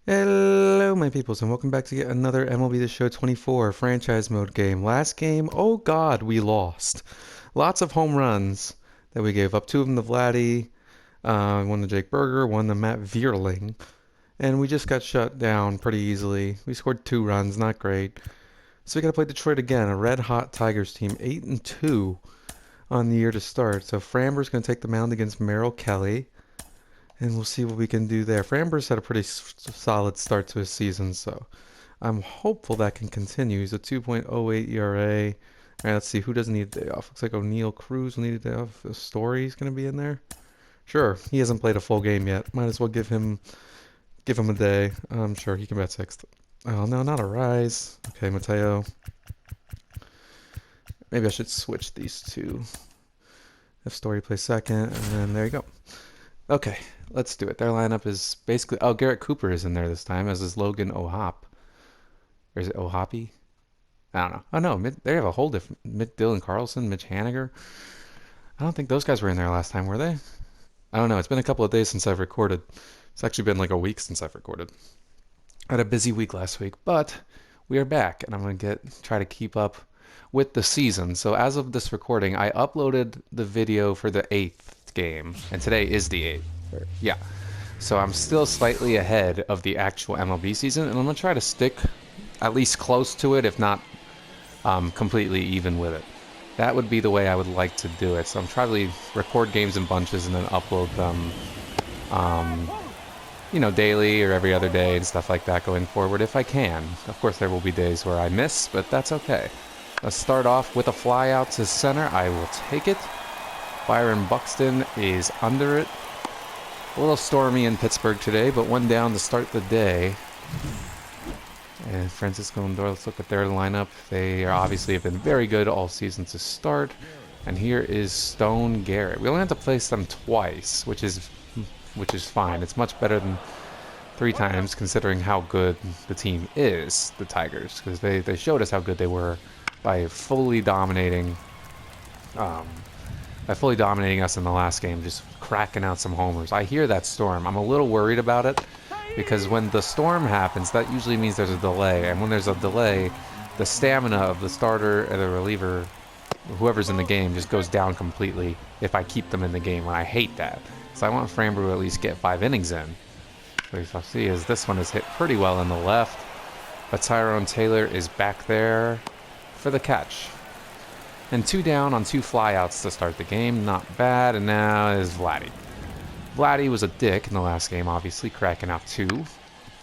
Hello, my peoples, and welcome back to yet another MLB The Show 24 franchise mode game. Last game, oh god, we lost. Lots of home runs that we gave up. Two of them to Vladdy, one to Jake Berger, one to Matt Vierling. And we just got shut down pretty easily. We scored 2 runs, not great. So we gotta play Detroit again, a red hot Tigers team, 8-2 on the year to start. So Framber's gonna take the mound against Merrill Kelly. And we'll see what we can do there. Framber's had a pretty solid start to his season, so I'm hopeful that can continue. He's a 2.08 ERA. All right, let's see who doesn't need a day off. Looks like O'Neill Cruz will need a day off. Story's going to be in there. Sure, he hasn't played a full game yet. Might as well give him a day. I'm sure he can bat sixth. Oh no, not a rise. Okay, Mateo. Maybe I should switch these two. If Story plays second, and then there you go. Okay, let's do it. Their lineup is basically... Oh, Garrett Cooper is in there this time, as is Logan O'Hop. Or is it O'Hoppy? I don't know. Oh, no, they have a whole different... Dylan Carlson, Mitch Haniger. I don't think those guys were in there last time, were they? I don't know. It's been a couple of days since I've recorded. It's actually been like a week since I've recorded. I had a busy week last week, but we are back, and I'm going to try to keep up with the season. So as of this recording, I uploaded the video for the 8th game, and today is the 8th. Yeah, so I'm still slightly ahead of the actual MLB season, and I'm gonna try to stick at least close to it, if not completely even with it. That would be the way I would like to do it. So I'm trying to record games in bunches and then upload them daily or every other day and stuff like that going forward if I can. Of course there will be days where I miss, but that's okay. Let's start off with a fly out to center. I will take it. Byron Buxton is under it. A little stormy in Pittsburgh today, but one down to start the day. And Francisco Lindor, let's look at their lineup. They are obviously have been very good all season to start. And here is Stone Garrett. We only have to place them twice, which is fine. It's much better than 3 times considering how good the team is, the Tigers, because they showed us how good they were by fully dominating us in the last game, just cracking out some homers. I hear that storm. I'm a little worried about it because when the storm happens, that usually means there's a delay. And when there's a delay, the stamina of the starter or the reliever, whoever's in the game, just goes down completely if I keep them in the game. And I hate that. So I want Framber to at least get 5 innings in. What you'll see is this one is hit pretty well in the left. But Tyrone Taylor is back there for the catch. And 2 down on 2 flyouts to start the game. Not bad. And now is Vladdy. Vladdy was a dick in the last game, obviously, cracking out 2.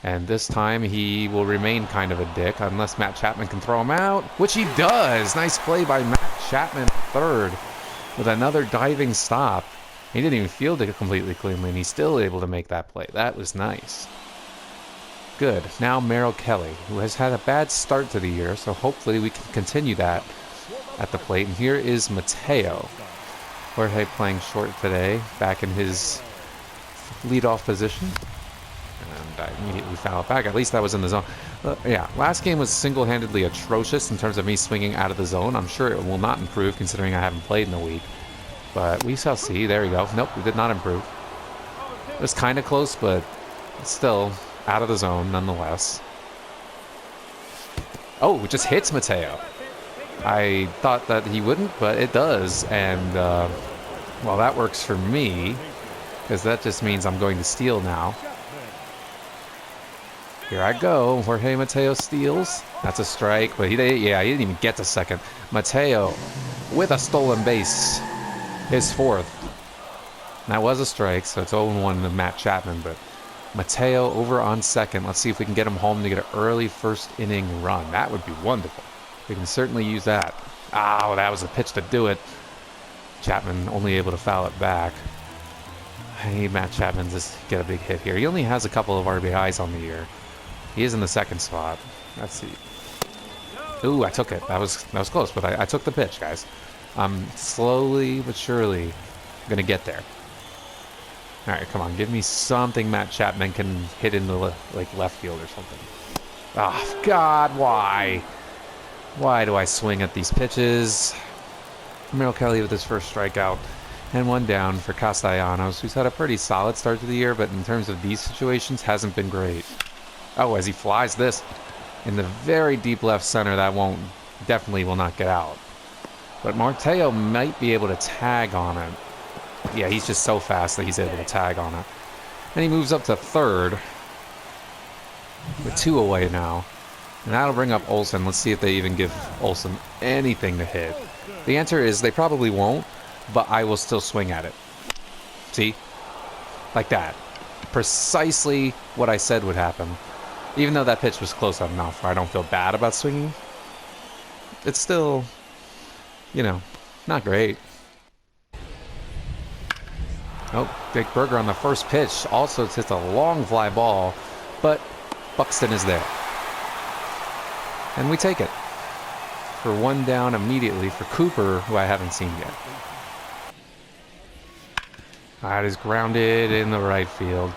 And this time he will remain kind of a dick unless Matt Chapman can throw him out, which he does. Nice play by Matt Chapman, third, with another diving stop. He didn't even field it completely cleanly, and he's still able to make that play. That was nice. Good. Now Merrill Kelly, who has had a bad start to the year, so hopefully we can continue that at the plate. And here is Mateo. Jorge playing short today, back in his leadoff position. And I immediately foul it back. At least that was in the zone. Yeah, last game was single-handedly atrocious in terms of me swinging out of the zone. I'm sure it will not improve considering I haven't played in a week. But we shall see. There we go. Nope, we did not improve. It was kind of close, but still out of the zone nonetheless. Oh, it just hits Mateo. I thought that he wouldn't, but it does. And, well, that works for me, because that just means I'm going to steal now. Here I go. Jorge Mateo steals. That's a strike, but he didn't even get to second. Mateo with a stolen base. His 4th. That was a strike, so it's 0-1 to Matt Chapman, but Mateo over on second. Let's see if we can get him home to get an early first inning run. That would be wonderful. We can certainly use that. Oh, that was a pitch to do it. Chapman only able to foul it back. I need Matt Chapman to get a big hit here. He only has a couple of RBIs on the year. He is in the 2nd spot. Let's see. Ooh, I took it. That was close, but I took the pitch, guys. I'm slowly but surely going to get there. All right, come on. Give me something Matt Chapman can hit in the left field or something. Oh, God, why? Why do I swing at these pitches? Merrill Kelly with his first strikeout. And 1 down for Castellanos, who's had a pretty solid start to the year, but in terms of these situations, hasn't been great. Oh, as he flies this in the very deep left center, that definitely will not get out. But Mateo might be able to tag on it. Yeah, he's just so fast that he's able to tag on it. And he moves up to third. With 2 away now. And that'll bring up Olsen. Let's see if they even give Olsen anything to hit. The answer is they probably won't, but I will still swing at it. See? Like that. Precisely what I said would happen. Even though that pitch was close enough where I don't feel bad about swinging, it's still, you know, not great. Oh, Dick Berger on the first pitch also hits a long fly ball, but Buxton is there. And we take it. For 1 down immediately for Cooper, who I haven't seen yet. That is grounded in the right field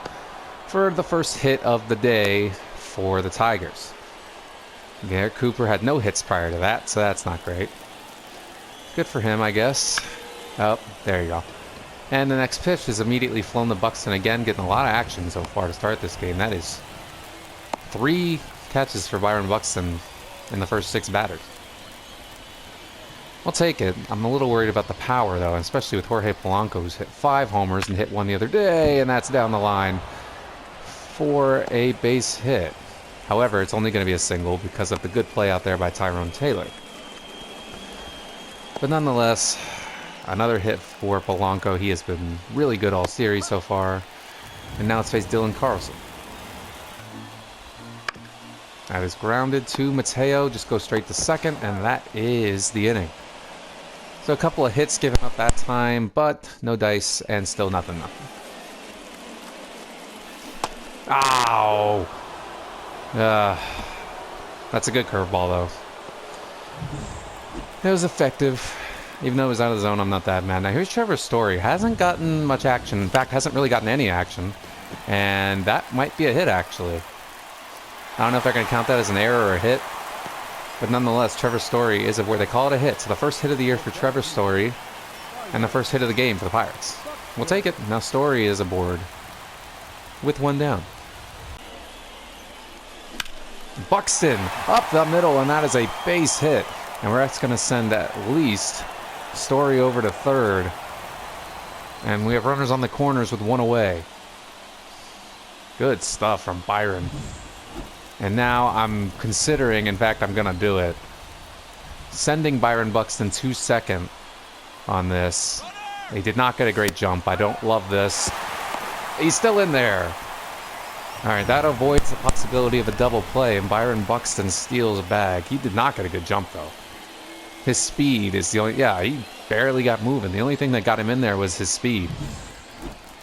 for the first hit of the day for the Tigers. Garrett Cooper had no hits prior to that, so that's not great. Good for him, I guess. Oh, there you go. And the next pitch is immediately flown to Buxton again, getting a lot of action so far to start this game. That is 3 catches for Byron Buxton in the first 6 batters. I'll take it. I'm a little worried about the power, though, especially with Jorge Polanco, who's hit 5 homers and hit 1 the other day, and that's down the line for a base hit. However, it's only going to be a single because of the good play out there by Tyrone Taylor. But nonetheless, another hit for Polanco. He has been really good all series so far. And now let's face Dylan Carlson. That is grounded to Mateo. Just go straight to second, and that is the inning. So a couple of hits given up that time, but no dice, and still nothing. Ow! That's a good curveball, though. It was effective. Even though it was out of the zone, I'm not that mad. Now here's Trevor Story. Hasn't gotten much action. In fact, hasn't really gotten any action. And that might be a hit, actually. I don't know if they're going to count that as an error or a hit. But nonetheless, Trevor Story is where they call it a hit. So the first hit of the year for Trevor Story. And the first hit of the game for the Pirates. We'll take it. Now Story is aboard. With 1 down. Buxton up the middle, and that is a base hit. And we're going to send at least Story over to third. And we have runners on the corners with 1 away. Good stuff from Byron. And now I'm considering, in fact, I'm going to do it, sending Byron Buxton to second on this. He did not get a great jump. I don't love this. He's still in there. All right, that avoids the possibility of a double play, and Byron Buxton steals a bag. He did not get a good jump, though. His speed is the only... Yeah, he barely got moving. The only thing that got him in there was his speed.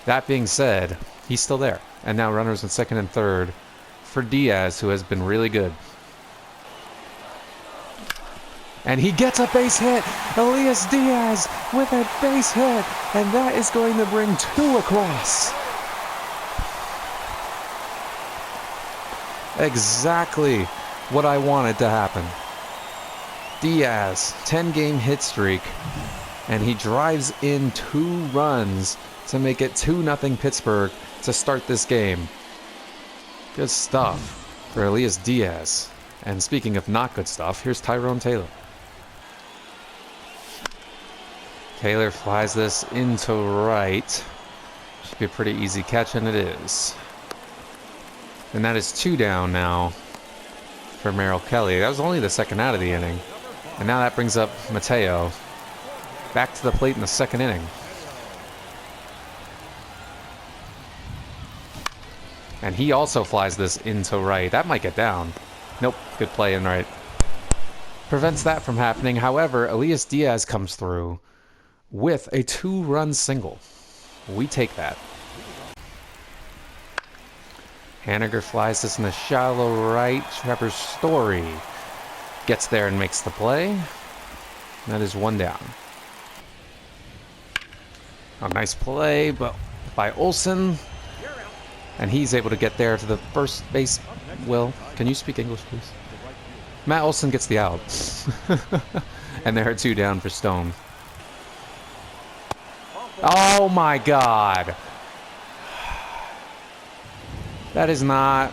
That being said, he's still there. And now runners in second and third for Diaz, who has been really good. And he gets a base hit. Elias Diaz with a base hit. And that is going to bring 2 across. Exactly what I wanted to happen. Diaz, 10-game hit streak. And he drives in 2 runs to make it 2-0 Pittsburgh to start this game. Good stuff for Elias Diaz. And speaking of not good stuff, here's Tyrone Taylor. Taylor flies this into right. Should be a pretty easy catch, and it is. And that is 2 down now for Merrill Kelly. That was only the second out of the inning. And now that brings up Mateo back to the plate in the second inning. And he also flies this into right. That might get down. Nope, good play in right. Prevents that from happening. However, Elias Diaz comes through with a 2-run single. We take that. Haniger flies this in the shallow right. Trevor Story gets there and makes the play. That is 1 down. A nice play but by Olsen. And he's able to get there to the first base. Will, can you speak English, please? Matt Olsen gets the out. And there are 2 down for Stone. Oh my God. That is not...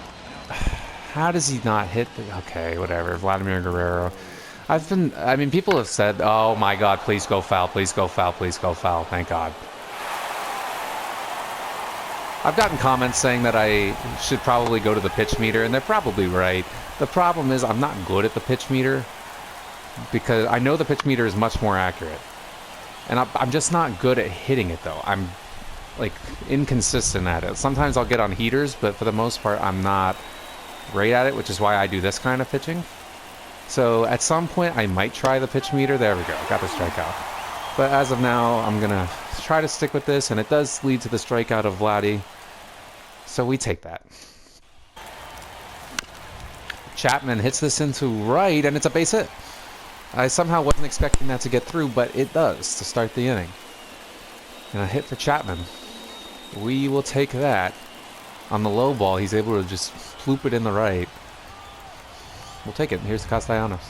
How does he not hit the... Okay, whatever. Vladimir Guerrero. I mean, people have said, oh my God, please go foul, please go foul, please go foul. Thank God. I've gotten comments saying that I should probably go to the pitch meter, and they're probably right. The problem is I'm not good at the pitch meter because I know the pitch meter is much more accurate. And I'm just not good at hitting it, though. I'm, like, inconsistent at it. Sometimes I'll get on heaters, but for the most part, I'm not great at it, which is why I do this kind of pitching. So at some point, I might try the pitch meter. There we go. Got the strikeout. But as of now, I'm going to try to stick with this, and it does lead to the strikeout of Vladdy. So we take that. Chapman hits this into right, and it's a base hit. I somehow wasn't expecting that to get through, but it does to start the inning. And a hit for Chapman. We will take that. On the low ball, he's able to just ploop it in the right. We'll take it. Here's Castellanos.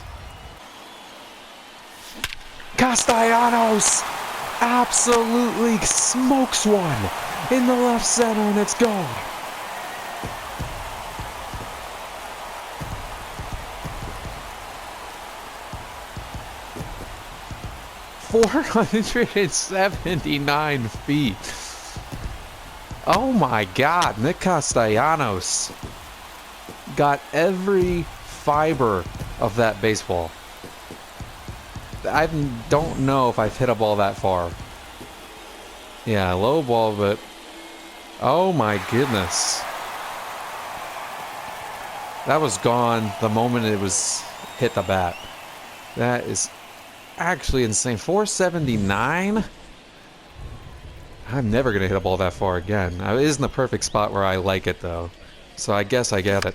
Castellanos absolutely smokes one in the left center, and it's gone. ...479 feet. Oh my God, Nick Castellanos got every fiber of that baseball. I don't know if I've hit a ball that far. Yeah, low ball, but oh my goodness. That was gone the moment it was hit the bat. That is actually insane. 479? I'm never going to hit a ball that far again. It isn't the perfect spot where I like it, though. So I guess I get it.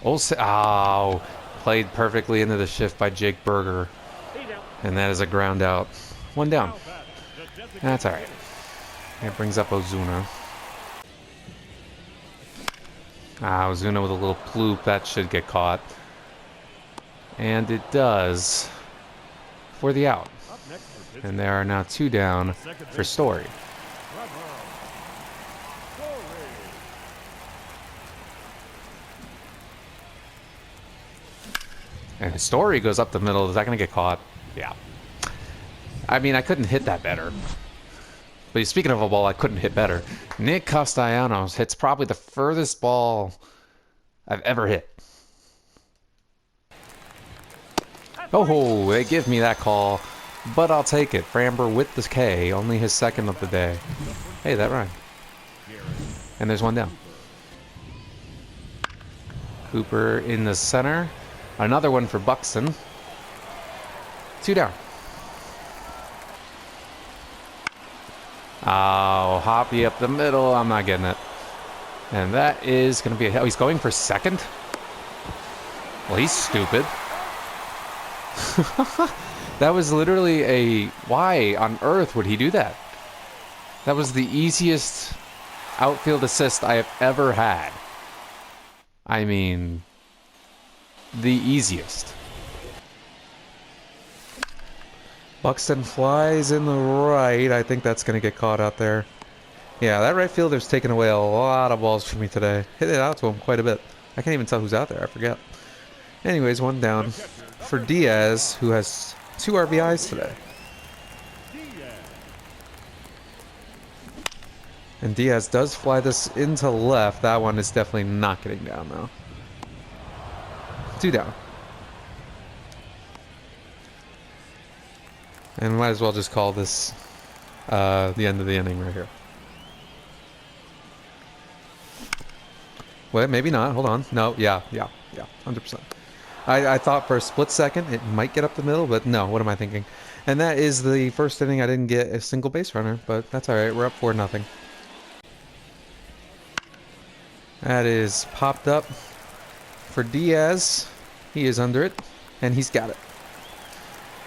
Oh, played perfectly into the shift by Jake Berger. And that is a ground out. One down. That's all right. It brings up Ozuna. Ozuna with a little ploop. That should get caught. And it does for the out. And there are now 2 down for Story. And Story goes up the middle. Is that going to get caught? Yeah. I mean, I couldn't hit that better. But speaking of a ball I couldn't hit better, Nick Castellanos hits probably the furthest ball I've ever hit. Oh, they give me that call, but I'll take it. Framber with the K, only his second of the day. Hey, that rhymed. And there's 1 down. Cooper in the center. Another one for Buxton. 2 down. Oh, Hoppy up the middle. I'm not getting it. And that is going to be a hit. Oh, he's going for second? Well, he's stupid. That was literally a... Why on earth would he do that? That was the easiest outfield assist I have ever had. I mean, the easiest. Buxton flies in the right. I think that's going to get caught out there. Yeah, that right fielder's taken away a lot of balls from me today. Hit it out to him quite a bit. I can't even tell who's out there. I forget. Anyways, 1 down for Diaz, who has 2 RBIs today. And Diaz does fly this into left. That one is definitely not getting down, though. 2 down. And might as well just call this the end of the inning right here. Well, maybe not. Hold on. No, yeah, 100%. I thought for a split second it might get up the middle, but no, what am I thinking? And that is the first inning I didn't get a single base runner, but that's all right. We're up 4-0. That is popped up for Diaz. He is under it, and he's got it.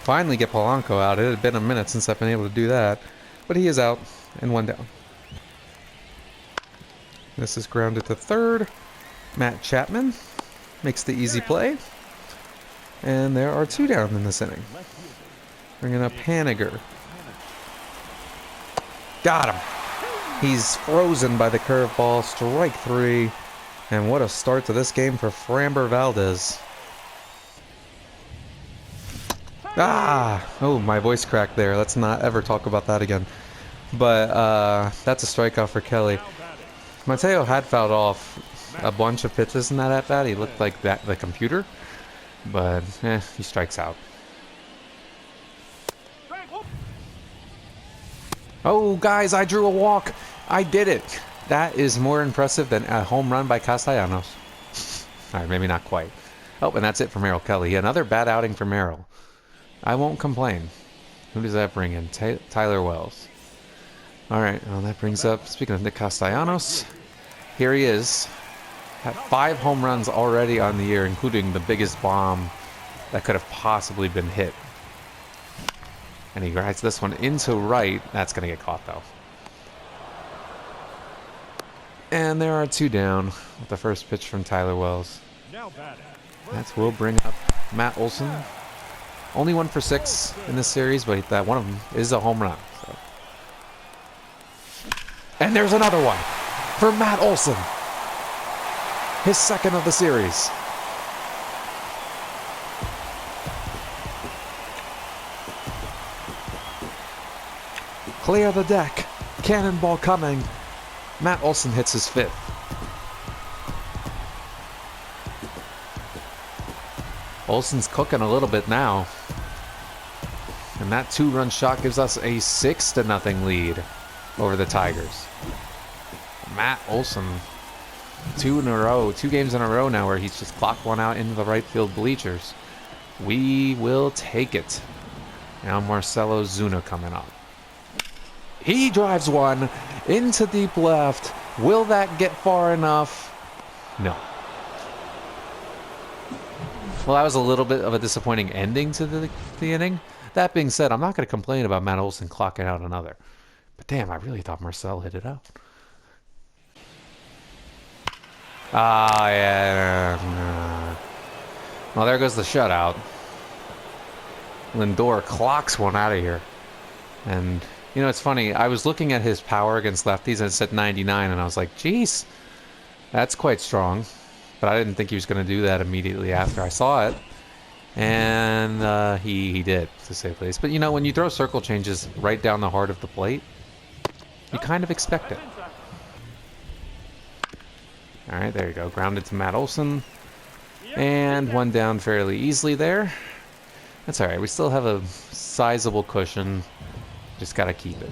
Finally get Polanco out. It had been a minute since I've been able to do that, but he is out, and 1 down. This is grounded to third. Matt Chapman makes the easy play. And there are 2 down in this inning. Bringing up Haniger. Got him. He's frozen by the curveball. Strike 3. And what a start to this game for Framber Valdez. Ah! Oh, my voice cracked there. Let's not ever talk about that again. But that's a strikeout for Kelly. Mateo had fouled off a bunch of pitches in that at-bat. He looked like the computer. But, he strikes out. Oh, guys, I drew a walk. I did it. That is more impressive than a home run by Castellanos. All right, maybe not quite. Oh, and that's it for Merrill Kelly. Another bad outing for Merrill. I won't complain. Who does that bring in? Tyler Wells. All right, well, that brings up, speaking of Nick Castellanos, here he is. Had 5 home runs already on the year, including the biggest bomb that could have possibly been hit. And he rides this one into right. That's going to get caught, though. And there are 2 down with the first pitch from Tyler Wells. That will bring up Matt Olson. Only 1 for 6 in this series, but that one of them is a home run. So. And there's another one for Matt Olson. His second of the series. Clear the deck. Cannonball coming. Matt Olson hits his 5th. Olson's cooking a little bit now. And that 2-run shot gives us a 6-0 lead over the Tigers. Matt Olson, 2 games in a row now where he's just clocked one out into the right field bleachers. We will take it. Now Marcelo Zuna coming up. He drives one into deep left. Will that get far enough? No. Well, that was a little bit of a disappointing ending to the inning. That being said, I'm not going to complain about Matt Olson clocking out another. But damn, I really thought Marcel hit it out. Ah, yeah. Well, there goes the shutout. Lindor clocks one out of here. And, you know, it's funny. I was looking at his power against lefties and it said 99, and I was like, geez, that's quite strong. But I didn't think he was going to do that immediately after I saw it. And he did, to say the least. But, you know, when you throw circle changes right down the heart of the plate, you kind of expect it. All right, there you go. Grounded to Matt Olson. And one down fairly easily there. That's all right. We still have a sizable cushion. Just got to keep it.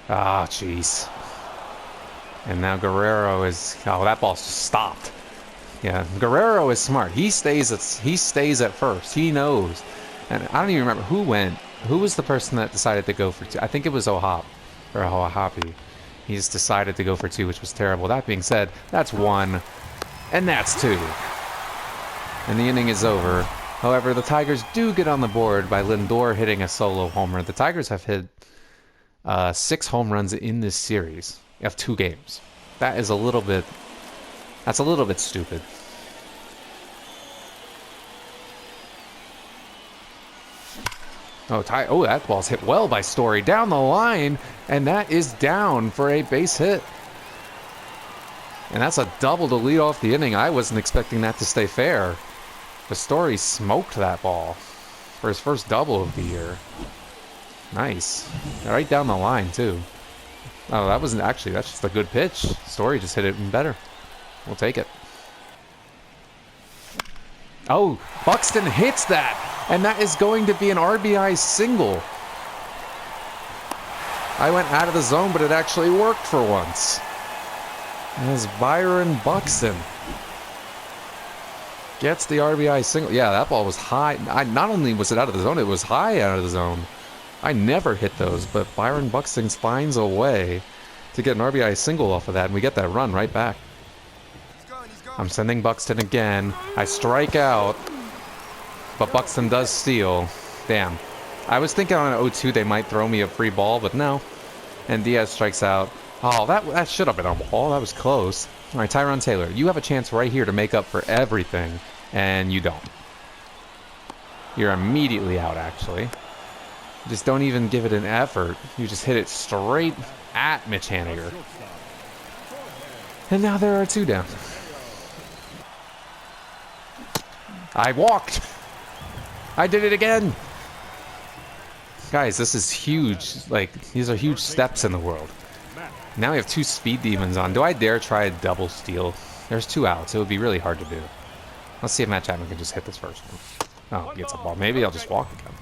Ah, jeez. And now Guerrero is... Oh, that ball's just stopped. Yeah, Guerrero is smart. He stays at first. He knows. And I don't even remember who went. Who was the person that decided to go for 2? I think it was Ohop. Or Ohapi. He just decided to go for 2, which was terrible. That being said, that's 1. And that's 2. And the inning is over. However, the Tigers do get on the board by Lindor hitting a solo homer. The Tigers have hit 6 home runs in this series of 2 games. That's a little bit stupid. Oh, that ball's hit well by Story down the line, and that is down for a base hit. And that's a double to lead off the inning. I wasn't expecting that to stay fair. The Story smoked that ball for his first double of the year. Nice. Right down the line, too. Oh, that wasn't actually, that's just a good pitch. Story just hit it even better. We'll take it. Oh, Buxton hits that, and that is going to be an RBI single. I went out of the zone, but it actually worked for once. As Byron Buxton gets the RBI single. Yeah, that ball was high. Not only was it out of the zone, it was high out of the zone. I never hit those, but Byron Buxton finds a way to get an RBI single off of that, and we get that run right back. I'm sending Buxton again. I strike out, but Buxton does steal. Damn. I was thinking on an 0-2 they might throw me a free ball, but no. And Diaz strikes out. Oh, that should have been a ball. That was close. All right, Tyrone Taylor, you have a chance right here to make up for everything, and you don't. You're immediately out, actually. Just don't even give it an effort. You just hit it straight at Mitch Haniger. And now there are 2 down. I walked. I did it again. Guys, this is huge. Like, these are huge steps in the world. Now we have 2 speed demons on. Do I dare try a double steal? There's 2 outs. It would be really hard to do. Let's see if Matt Chapman can just hit this first one. Oh, he gets a ball. Maybe I'll just walk again.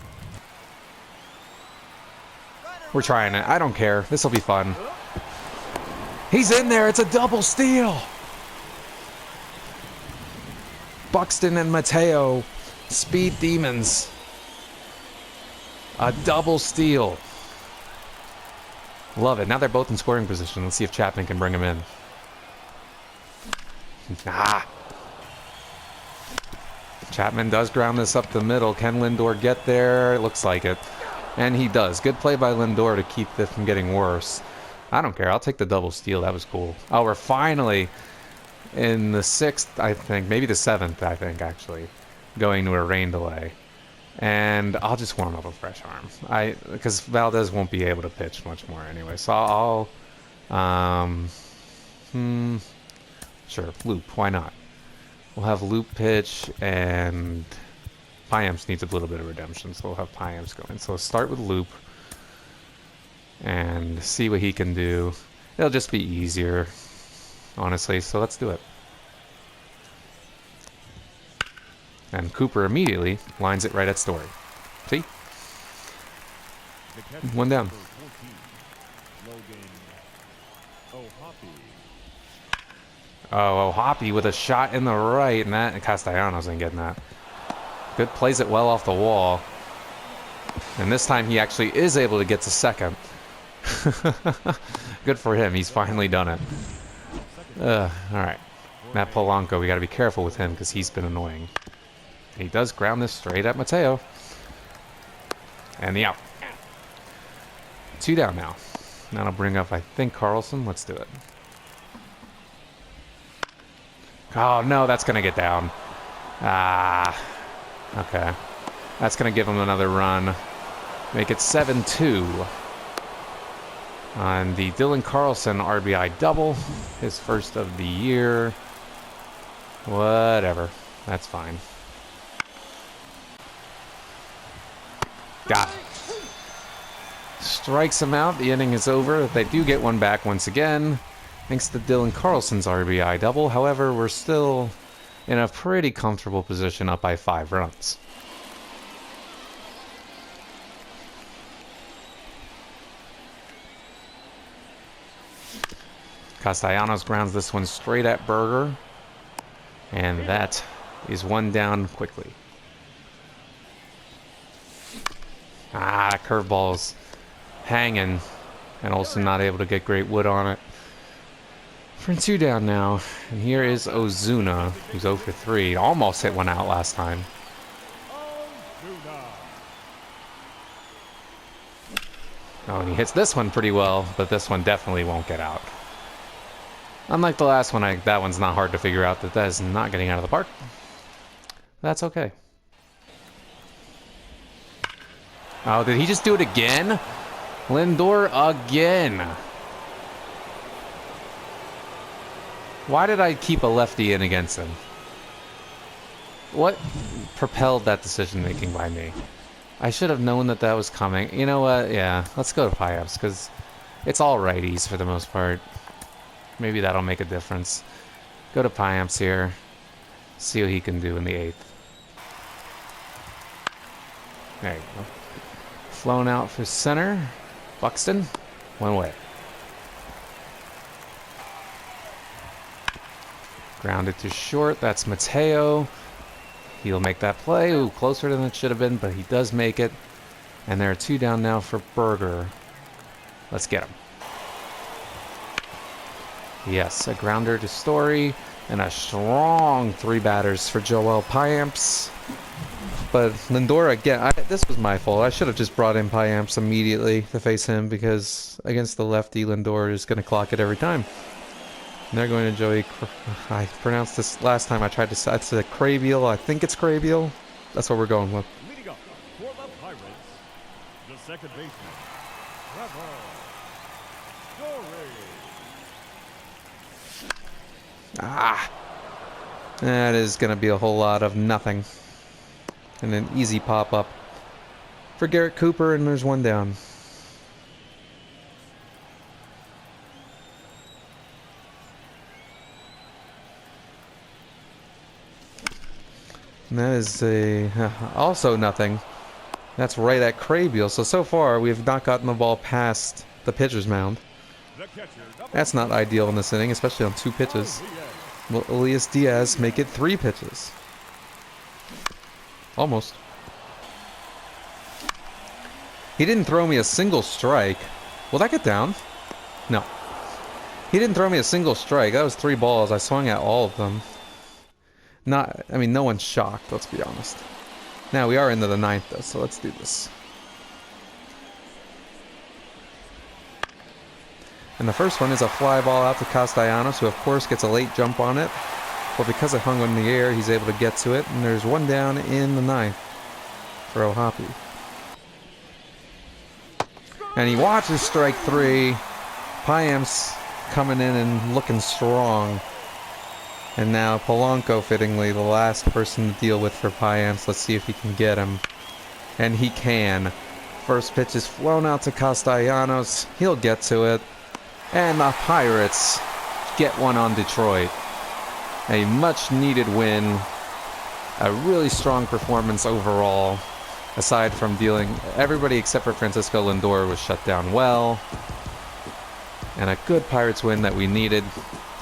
We're trying it. I don't care. This will be fun. He's in there. It's a double steal. Buxton and Mateo. Speed demons. A double steal. Love it. Now they're both in scoring position. Let's see if Chapman can bring him in. Ah. Chapman does ground this up the middle. Can Lindor get there? It looks like it. And he does. Good play by Lindor to keep this from getting worse. I don't care. I'll take the double steal. That was cool. Oh, we're finally in the 6th, I think. Maybe the 7th, I think, actually. Going to a rain delay. And I'll just warm up a fresh arm. Because Valdez won't be able to pitch much more anyway. So sure, Loop. Why not? We'll have Loop pitch, and Payamps needs a little bit of redemption, so we'll have Payamps go in. So let's start with Loop and see what he can do. It'll just be easier, honestly, so let's do it. And Cooper immediately lines it right at Story. See? 1 down. Oh, Hoppy with a shot in the right, and that Castellanos ain't getting that. Good, plays it well off the wall. And this time he actually is able to get to second. Good for him. He's finally done it. All right. Matt Polanco, we got to be careful with him because he's been annoying. He does ground this straight at Mateo. And the out. 2 down now. That'll bring up, I think, Carlson. Let's do it. Oh, no, that's going to get down. Ah, okay. That's going to give him another run. Make it 7-2. On the Dylan Carlson RBI double. His first of the year. Whatever. That's fine. Got it. Strikes him out. The inning is over. They do get one back once again. Thanks to Dylan Carlson's RBI double. However, we're still in a pretty comfortable position up by 5 runs. Castellanos grounds this one straight at Berger. And that is 1 down quickly. Ah, curveball's hanging. And Olsen not able to get great wood on it. For 2 down now. And here is Ozuna, who's 0 for 3. Almost hit one out last time. Oh, and he hits this one pretty well, but this one definitely won't get out. Unlike the last one, that one's not hard to figure out that is not getting out of the park. That's okay. Oh, did he just do it again? Lindor again. Why did I keep a lefty in against him? What propelled that decision making by me? I should have known that that was coming. You know what? Yeah, let's go to Payamps because it's all righties for the most part. Maybe that'll make a difference. Go to Payamps here. See what he can do in the 8th. There you go. Flown out for center. Buxton. 1 away. Grounded to short. That's Mateo. He'll make that play. Ooh, closer than it should have been, but he does make it. And there are 2 down now for Berger. Let's get him. Yes, a grounder to Story. And a strong 3 batters for Joel Payamps. But Lindor, again, this was my fault. I should have just brought in Payamps immediately to face him because against the lefty, Lindor is going to clock it every time. And they're going to Joey. I pronounced this last time I tried to say. It's a Craviel. I think it's Craviel. That's what we're going with. second baseman, Trevor Story. Ah, that is going to be a whole lot of nothing. And an easy pop-up for Garrett Cooper, and there's one down. And that is also nothing. That's right at Craybiel. So far, we've not gotten the ball past the pitcher's mound. That's not ideal in this inning, especially on 2 pitches. Will Elias Diaz make it 3 pitches? Almost. He didn't throw me a single strike. Will that get down? No. He didn't throw me a single strike. That was 3 balls. I swung at all of them. No one's shocked, let's be honest. Now, we are into the 9th, though, so let's do this. And the first one is a fly ball out to Castellanos, who, of course, gets a late jump on it. But because it hung in the air, he's able to get to it. And there's one down in the 9th for O'Hoppe. And he watches strike 3. Payam's coming in and looking strong. And now Polanco, fittingly, the last person to deal with for Payams. Let's see if he can get him. And he can. First pitch is flown out to Castellanos. He'll get to it. And the Pirates get one on Detroit. A much-needed win. A really strong performance overall. Aside from everybody except for Francisco Lindor was shut down well. And a good Pirates win that we needed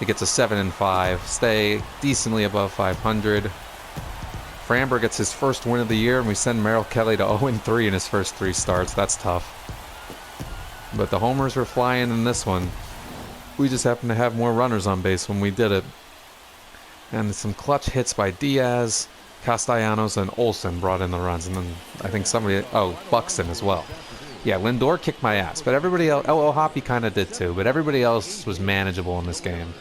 to get to 7-5, stay decently above 500. Framber gets his first win of the year, and we send Merrill Kelly to 0-3 in his first 3 starts. That's tough. But the homers were flying in this one. We just happened to have more runners on base when we did it. And some clutch hits by Diaz, Castellanos, and Olsen brought in the runs. And then I think Buxton as well. Yeah, Lindor kicked my ass, but everybody else... O'Hoppe kind of did too, but everybody else was manageable in this game.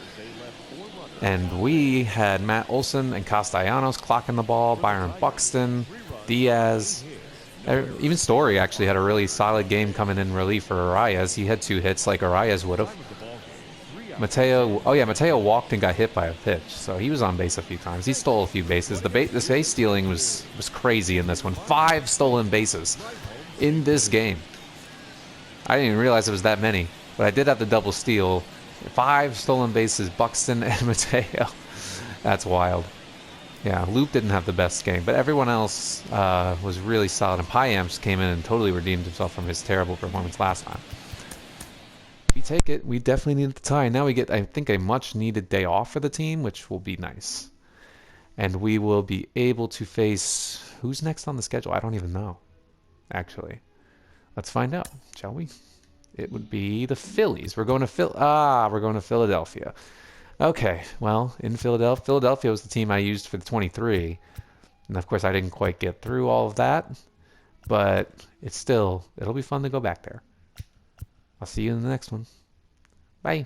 And we had Matt Olson and Castellanos clocking the ball, Byron Buxton, Diaz. Even Story actually had a really solid game coming in relief for Arias. He had 2 hits like Arias would have. Mateo walked and got hit by a pitch, so he was on base a few times. He stole a few bases. The base stealing was crazy in this one. 5 stolen bases in this game. I didn't even realize it was that many, but I did have the double steal. 5 stolen bases, Buxton and Mateo. That's wild. Yeah, Loop didn't have the best game, but everyone else was really solid. And Payams came in and totally redeemed himself from his terrible performance last time. We take it. We definitely needed the tie. Now we get, I think, a much-needed day off for the team, which will be nice. And we will be able to face... Who's next on the schedule? I don't even know, actually. Let's find out, shall we? It would be the Phillies. We're going to Philadelphia. Okay, well, in Philadelphia was the team I used for the 23. And of course, I didn't quite get through all of that. But it'll be fun to go back there. I'll see you in the next one. Bye.